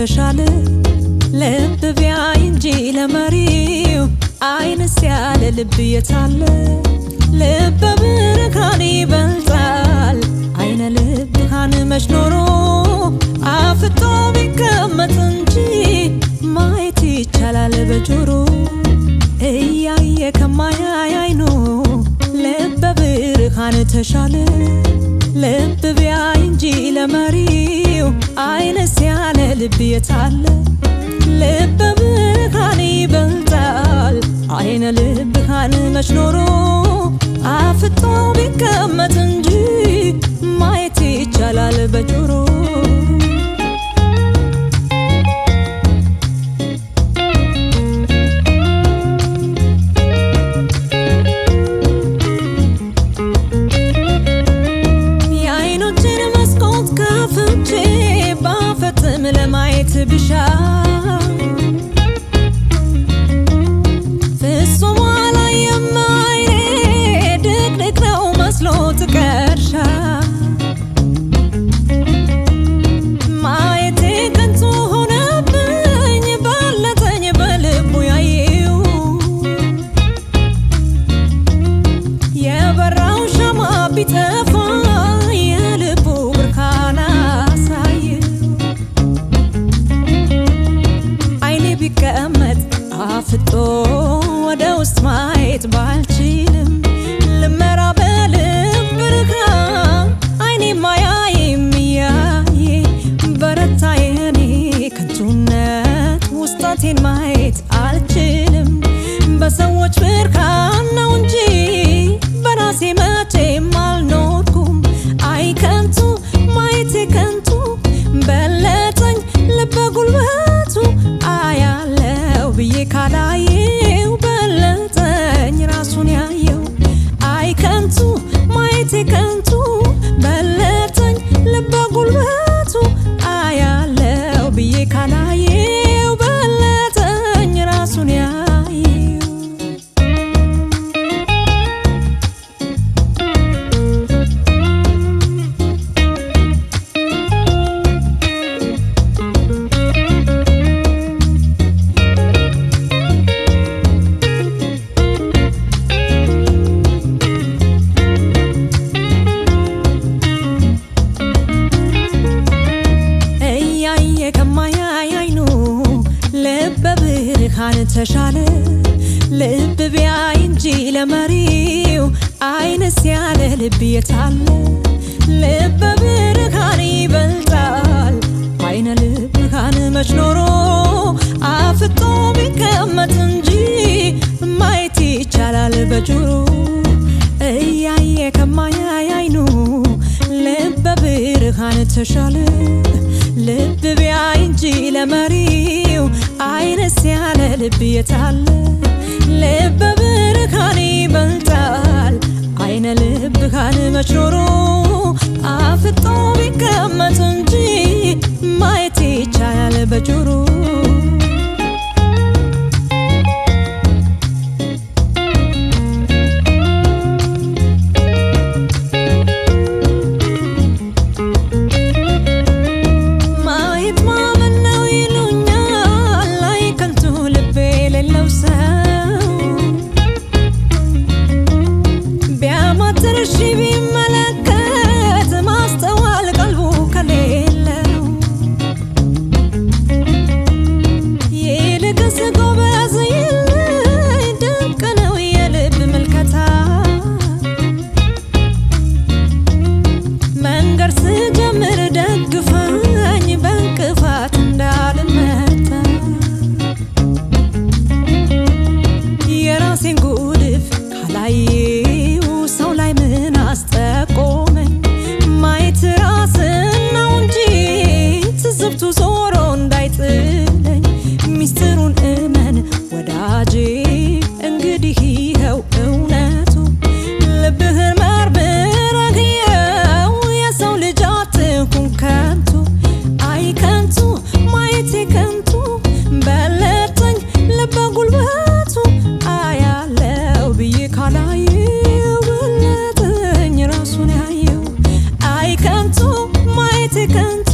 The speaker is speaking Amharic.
ተሻለ ልብ ቢያይ እንጂ ለመሪው አይንስ ያለ ልብ የታለ ልበ ብርሃን ይበልጣል አይነ ልብሃን መች ኖሮ አፍጦ ቢቀመጥ እንጂ ማየት ይቻላል በጆሮ እያየ ከማያይ አይኑ ልበ ብርሃን ተሻለ ልብ ቢያይ እንጂ ለመሪው አይንስ ያለ ልብ የታለ ልበ ብርሃን ይበልጣል አይነ ልብሃን መች ኖሮ አፍጦ ቢቀመጥ እንጂ ማየት ይቻላል በጆሮ የአይኖችን መስኮት ከፍቼ ባፈጥም ለማየት ብሻ ትቀርሻ ማየቴ ከንቱ ሆነብኝ ባለተኝ በልቡ ያየው የበራው ሻማ ቢጠፋ የልቡ ብርሃን አሳየው አይኔ ቢቀመጥ አፍጦ ወደ ውስጥ ማየት ባልችልም ልመራ አይኔ ማያይም ያየ በረታ የኔ ከንቱነት ውስጣቴን ማየት አልችልም በሰዎች ብርሃን ነው እንጂ በራሴ መቼም አልኖርኩም አይ ከንቱ ማየቴ ከንቱ በለጠኝ ልበ ጉልበቱ አያለው ብዬ ካላየው በለጠኝ ራሱን ያየው አይ ከንቱ ማየቴ ከንቱ በለጠኝ ልበ ጉልበቱ አያለው ብዬ ካላየው በለጠኝ ራሱን ያየው ተሻለ ልብ ቢያይ እንጂ ለመሪው አይንስ ያለ ልብ የታለ ልበ ብርሃን ይበልጣል አይነ ልብሃን መች ኖሮ አፍጦ ቢቀመጥ እንጂ ማየት ይቻላል በጆሮ እያየ ከማያይ አይኑ ልበ ብርሃን ተሻለ ልብ ቢያይ እንጂ ለመሪው አይንስ ያለ ልብ የታለ ልበ ብርሃን ይበልጣል አይነ ልብሃን መች ኖሮ አፍጦ ቢቀመጥ እንጂ ማየት ይቻላል በጆሮ ከንቱ